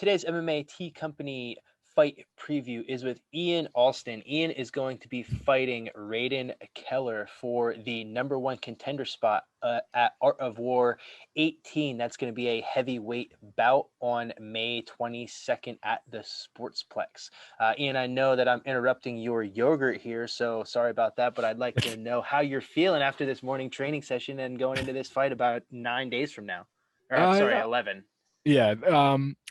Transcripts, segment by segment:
Today's MMA Tea Company fight preview is with Ian Allston. Ian is going to be fighting Raiden Keller for the number one contender spot at Art of War 18. That's going to be a heavyweight bout on May 22nd at the Sportsplex. Ian, I know that I'm interrupting your yogurt here, so sorry about that, but I'd like to know how you're feeling after this morning training session and going into this fight about 9 days from now. Or I'm sorry, Yeah, 11. yeah.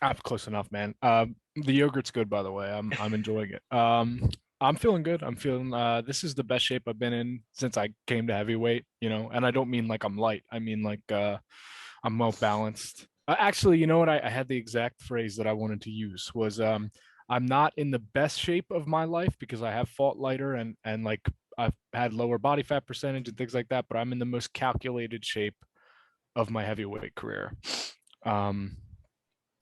I'm close enough, man. The yogurt's good, by the way. I'm enjoying it. I'm feeling good. I'm feeling this is the best shape I've been in since I came to heavyweight, and I don't mean like I'm light. I mean like I'm well balanced. Actually, you know what? I had the exact phrase that I wanted to use was I'm not in the best shape of my life because I have fought lighter and like I've had lower body fat percentage and things like that, but I'm in the most calculated shape of my heavyweight career. Um,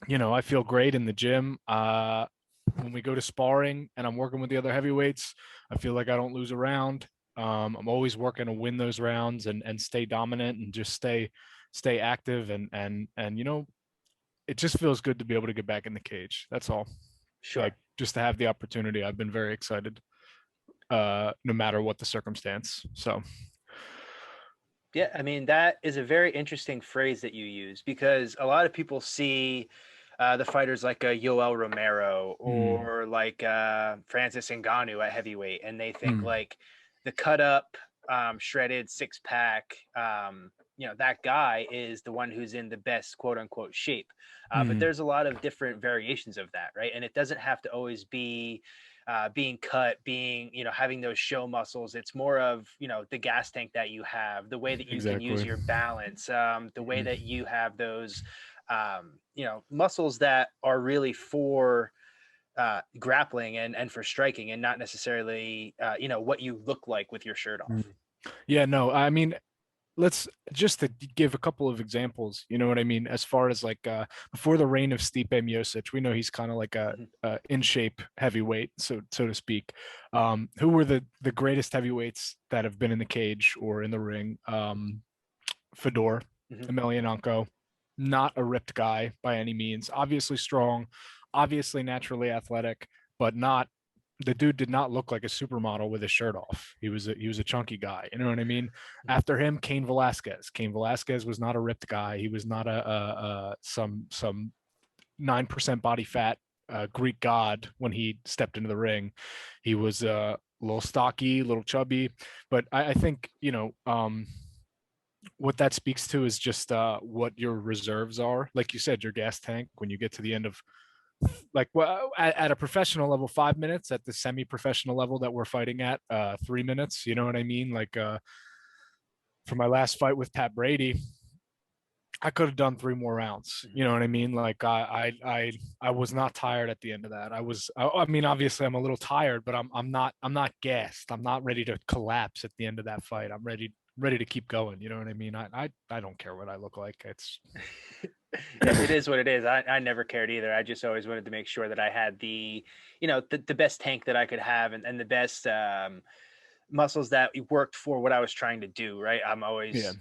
I feel great in the gym. When we go to sparring and I'm working with the other heavyweights, I feel like I don't lose a round. I'm always working to win those rounds and stay dominant and just stay active and it just feels good to be able to get back in the cage. That's all. Sure. Like just to have the opportunity. I've been very excited, no matter what the circumstance. So Yeah, I mean, that is a very interesting phrase that you use because a lot of people see the fighters like Yoel Romero mm, or like Francis Ngannou at heavyweight, and they think mm, like the cut up, shredded six pack, that guy is the one who's in the best quote unquote shape. But mm, there's a lot of different variations of that, right? And it doesn't have to always be being cut, being, having those show muscles. It's more of, the gas tank that you have, the way that you can use exactly. your balance, the way Mm. that you have those, muscles that are really for grappling and for striking and not necessarily, what you look like with your shirt Mm. off. Yeah, no, I mean, let's just to give a couple of examples, you know what I mean? As far as like before the reign of Stipe Miocic, we know he's kind of like Mhm. a in shape heavyweight, so to speak. Who were the greatest heavyweights that have been in the cage or in the ring? Fedor, Mhm. Emelianenko, not a ripped guy by any means. Obviously strong, obviously naturally athletic, but not the dude did not look like a supermodel with his shirt off. He was a chunky guy. You know what I mean? Mhm. After him, Cain Velasquez. Cain Velasquez was not a ripped guy. He was not a some 9% body fat Greek god when he stepped into the ring. He was a little stocky, a little chubby, but I think what that speaks to is just what your reserves are. Like you said, your gas tank when you get to the end of like well at a professional level 5 minutes, at the semi-professional level that we're fighting at 3 minutes, you know what I mean? Like for my last fight with Pat Brady, I could have done three more rounds, Mhm. you know what I mean? Like I was not tired at the end of that. I mean obviously I'm a little tired, but I'm not gassed. I'm not ready to collapse at the end of that fight. I'm ready to keep going, you know what I mean? I don't care what I look like. It's It is what it is. I never cared either. I just always wanted to make sure that I had the best tank that I could have and the best muscles that worked for what I was trying to do. Right. I'm yeah. always,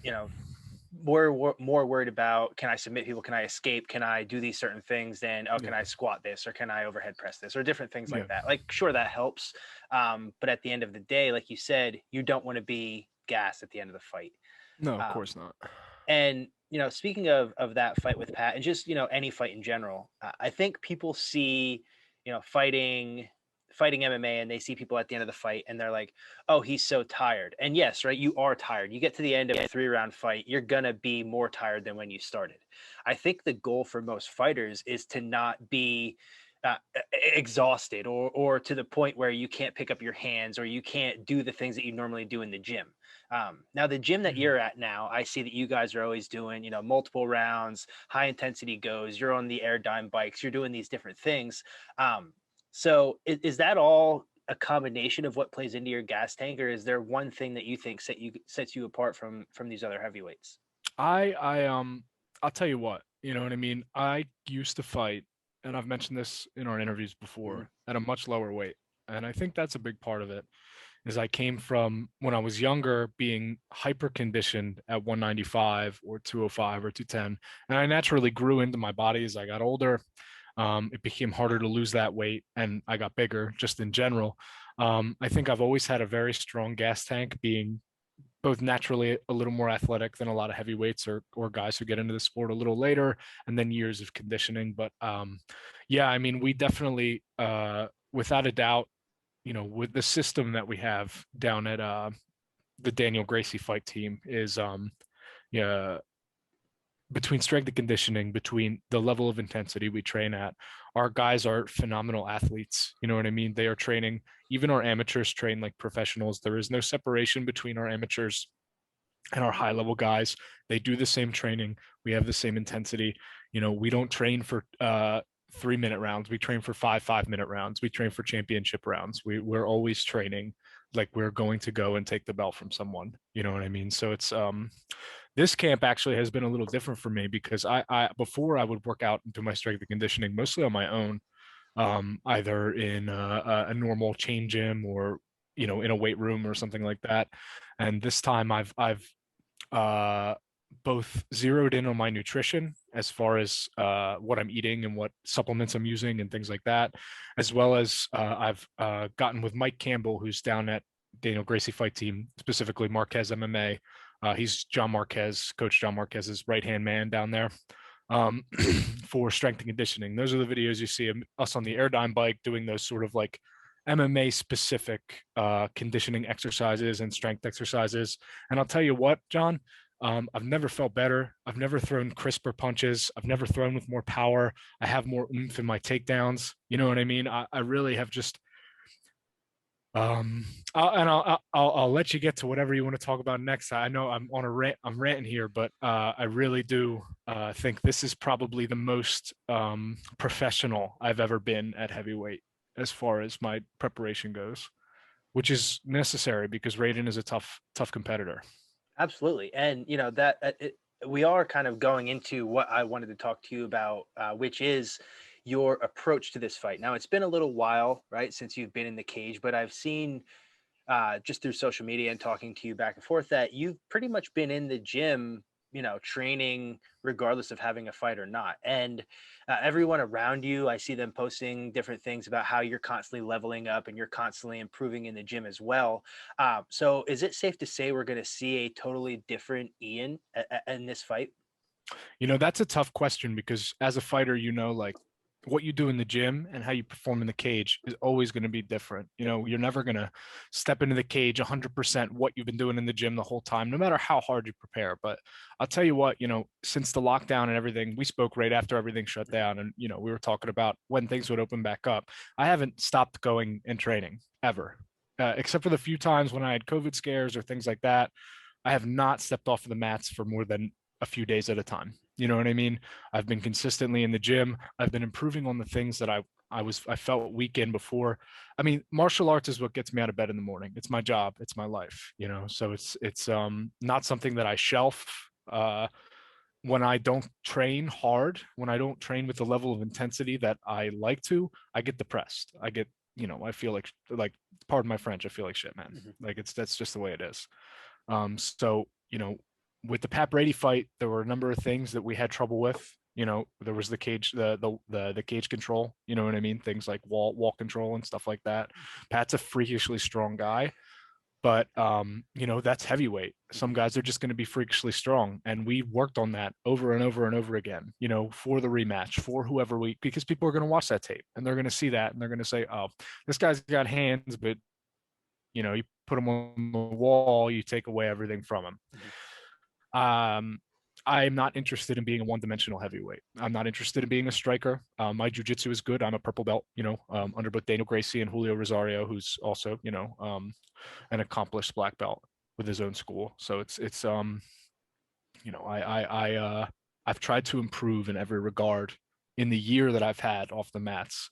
more worried about, can I submit people? Can I escape? Can I do these certain things? Then, oh, can Yeah. I squat this or can I overhead press this or different things Yeah. like that? Like, sure, that helps. But at the end of the day, like you said, you don't want to be gassed at the end of the fight. No, of Um, course not. and speaking of that fight with Pat, and just any fight in general, I think people see fighting MMA, and they see people at the end of the fight, and they're like, "Oh, he's so tired." And yes, right, you are tired. You get to the end of a 3 round fight, you're gonna be more tired than when you started. I think the goal for most fighters is to not be exhausted or to the point where you can't pick up your hands or you can't do the things that you normally do in the gym. Now, the gym that Mhm. you're at now, I see that you guys are always doing, multiple rounds, high intensity goes. You're on the Airdyne bikes. You're doing these different things. So is that all a combination of what plays into your gas tank, or is there one thing that you think sets you apart from these other heavyweights? I I'll tell you what, you know what I mean? I used to fight, and I've mentioned this in our interviews Mhm. before, at a much lower weight. And I think that's a big part of it. Is I came from when I was younger being hyper conditioned at 195 or 205 or 210. And I naturally grew into my body as I got older. It became harder to lose that weight, and I got bigger just in general. I think I've always had a very strong gas tank, being both naturally a little more athletic than a lot of heavyweights or guys who get into the sport a little later, and then years of conditioning. But yeah, I mean, we definitely, without a doubt, with the system that we have down at the Daniel Gracie fight team is yeah, between strength and conditioning, between the level of intensity we train at, our guys are phenomenal athletes. You know what I mean? They are training, even our amateurs train like professionals. There is no separation between our amateurs and our high level guys. They do the same training. We have the same intensity. We don't train for 3 minute rounds. We train for 5 minute rounds. We train for championship rounds. We're always training like we're going to go and take the belt from someone. You know what I mean? So it's this camp actually has been a little different for me because I before I would work out and do my strength and conditioning mostly on my own, either in a normal chain gym or in a weight room or something like that. And this time I've uh, both zeroed in on my nutrition as far as what I'm eating and what supplements I'm using and things like that, as well as I've gotten with Mike Campbell, who's down at Daniel Gracie Fight Team, specifically Marquez MMA. He's Coach John Marquez's right hand man down there, for strength and conditioning. Those are the videos you see of us on the Airdyne bike doing those sort of like MMA specific conditioning exercises and strength exercises. And I'll tell you what, John, I've never felt better. I've never thrown crisper punches. I've never thrown with more power. I have more oomph in my takedowns. You know what I mean? I really have just um, I'll let you get to whatever you want to talk about next. I know I'm on a rant. I'm ranting here, but I really do think this is probably the most professional I've ever been at heavyweight as far as my preparation goes, which is necessary because Raiden is a tough competitor. Absolutely. And that we are kind of going into what I wanted to talk to you about, which is your approach to this fight. Now, it's been a little while, right, since you've been in the cage, but I've seen just through social media and talking to you back and forth that you've pretty much been in the gym, training regardless of having a fight or not. And everyone around you, I see them posting different things about how you're constantly leveling up and you're constantly improving in the gym as well. So is it safe to say we're going to see a totally different Ian in this fight? That's a tough question because as a fighter, like what you do in the gym and how you perform in the cage is always going to be different. You're never going to step into the cage 100% what you've been doing in the gym the whole time, no matter how hard you prepare. But I'll tell you what, since the lockdown and everything, we spoke right after everything shut down, and we were talking about when things would open back up. I haven't stopped going and training ever, except for the few times when I had COVID scares or things like that. I have not stepped off of the mats for more than a few days at a time. You know what I mean? I've been consistently in the gym. I've been improving on the things that I felt weak in before. I mean, martial arts is what gets me out of bed in the morning. It's my job. It's my life. So it's not something that I shelf. When I don't train hard, when I don't train with the level of intensity that I like to, I get depressed. I feel like pardon my French, I feel like shit, man. Mhm. Like that's just the way it is. So, with the Pat Brady fight, there were a number of things that we had trouble with. There was the cage, the cage control. You know what I mean? Things like wall control and stuff like that. Pat's a freakishly strong guy, but that's heavyweight. Some guys are just going to be freakishly strong, and we worked on that over and over and over again. For the rematch, for whoever because people are going to watch that tape and they're going to see that and they're going to say, "Oh, this guy's got hands, but you put him on the wall, you take away everything from him." Mhm. Um, I'm not interested in being a one-dimensional heavyweight. I'm not interested in being a striker. My jujitsu is good. I'm a purple belt, under both Daniel Gracie and Julio Rosario, who's also, an accomplished black belt with his own school. So it's I've tried to improve in every regard in the year that I've had off the mats,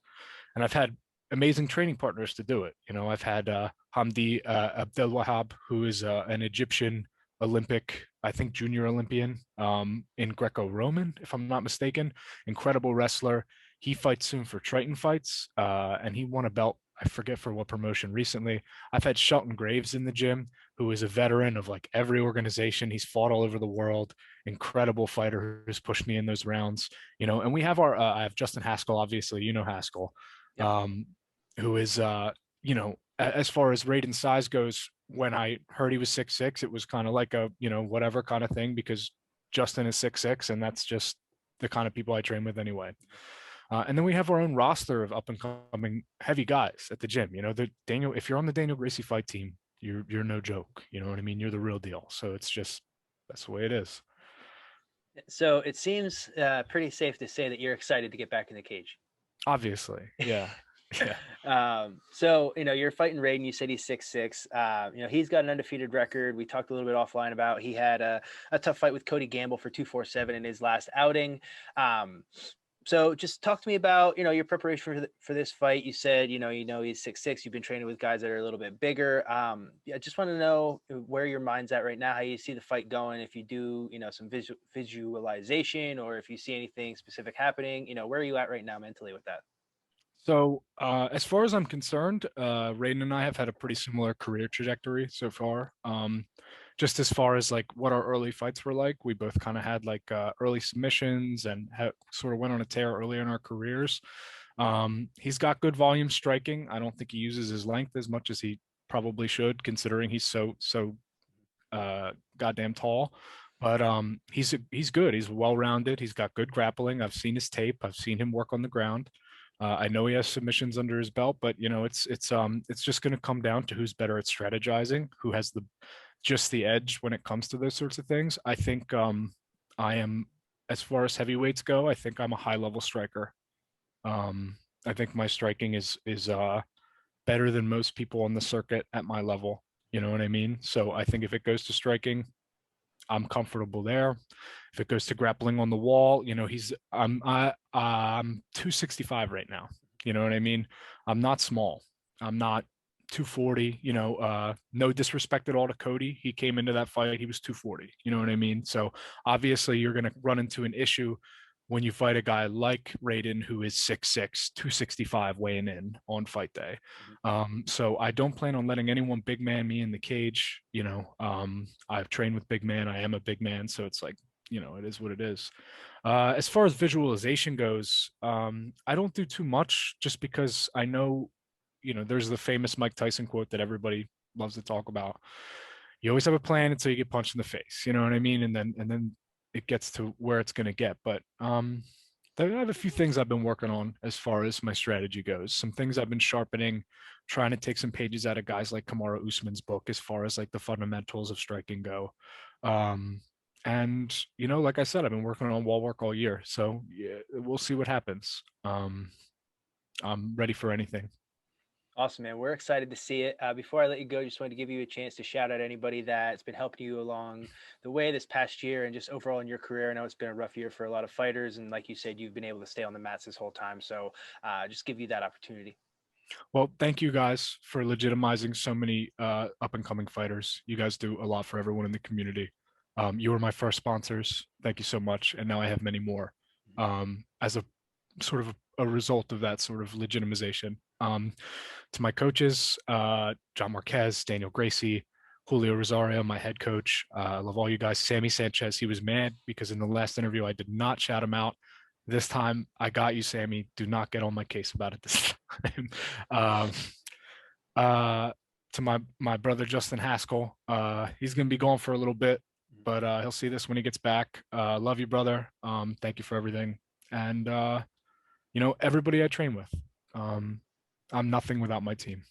and I've had amazing training partners to do it. I've had Hamdi Abdel Wahab, who is an Egyptian Olympic, I think junior Olympian, in Greco-Roman, if I'm not mistaken. Incredible wrestler. He fights soon for Triton Fights, and he won a belt, I forget for what promotion recently. I've had Shelton Graves in the gym, who is a veteran of like every organization. He's fought all over the world, incredible fighter who's pushed me in those rounds, and we have I have Justin Haskell, obviously, Haskell, Yep. who is, as far as weight and size goes, when I heard he was 6'6", it was kind of like a, whatever kind of thing, because Justin is 6'6", and that's just the kind of people I train with anyway. And then we have our own roster of up and coming heavy guys at the gym. If you're on the Daniel Gracie fight team, you're no joke. You know what I mean? You're the real deal. So it's just, that's the way it is. So it seems pretty safe to say that you're excited to get back in the cage. Obviously, yeah. Yeah. So you're fighting Raiden. You said he's 6'6". He's got an undefeated record. We talked a little bit offline about he had a tough fight with Cody Gamble for 247 in his last outing. So just talk to me about your preparation for this fight. You said he's 6'6". You've been training with guys that are a little bit bigger. I just want to know where your mind's at right now, how you see the fight going. If you do some visualization, or if you see anything specific happening, where are you at right now mentally with that? So, as far as I'm concerned, Raiden and I have had a pretty similar career trajectory so far. Just as far as like what our early fights were like, we both kind of had like early submissions and sort of went on a tear earlier in our careers. He's got good volume striking. I don't think he uses his length as much as he probably should, considering he's so goddamn tall. But he's good. He's well rounded. He's got good grappling. I've seen his tape. I've seen him work on the ground. I know he has submissions under his belt, but it's just going to come down to who's better at strategizing, who has the edge when it comes to those sorts of things. I think I am, as far as heavyweights go, I think I'm a high level striker. I think my striking is better than most people on the circuit at my level. You know what I mean? So I think if it goes to striking, I'm comfortable there. If it goes to grappling on the wall, I'm 265 right now. You know what I mean? I'm not small. I'm not 240. No disrespect at all to Cody. He came into that fight, he was 240. You know what I mean? So obviously you're going to run into an issue when you fight a guy like Raiden, who is 6'6", 265 weighing in on fight day. So I don't plan on letting anyone big man me in the cage. I've trained with big man. I am a big man. So it's like, it is what it is. As far as visualization goes, I don't do too much, just because I know, there's the famous Mike Tyson quote that everybody loves to talk about. You always have a plan until you get punched in the face. You know what I mean? And then it gets to where it's going to get. But I have a few things I've been working on as far as my strategy goes. Some things I've been sharpening, trying to take some pages out of guys like Kamaru Usman's book as far as like the fundamentals of striking go. And like I said, I've been working on wall work all year, so yeah, we'll see what happens. I'm ready for anything. Awesome, man. We're excited to see it. Before I let you go, just wanted to give you a chance to shout out anybody that's been helping you along the way this past year and just overall in your career. I know it's been a rough year for a lot of fighters, and like you said, you've been able to stay on the mats this whole time. So just give you that opportunity. Well, thank you guys for legitimizing so many up and coming fighters. You guys do a lot for everyone in the community. You were my first sponsors. Thank you so much. And now I have many more as a sort of a result of that sort of legitimization. To my coaches, John Marquez, Daniel Gracie, Julio Rosario, my head coach. I love all you guys. Sammy Sanchez, he was mad because in the last interview I did not shout him out. This time I got you, Sammy. Do not get on my case about it this time. To my brother Justin Haskell, he's gonna be gone for a little bit, but he'll see this when he gets back. Love you, brother. Thank you for everything, and everybody I train with. I'm nothing without my team.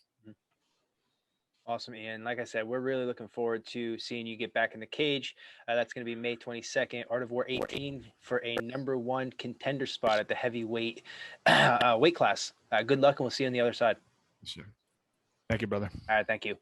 Awesome, Ian. Like I said, we're really looking forward to seeing you get back in the cage. That's going to be May 22nd, Art of War 18, for a #1 contender spot at the heavyweight weight class. Good luck, and we'll see you on the other side. Sure. Thank you, brother. All right, thank you.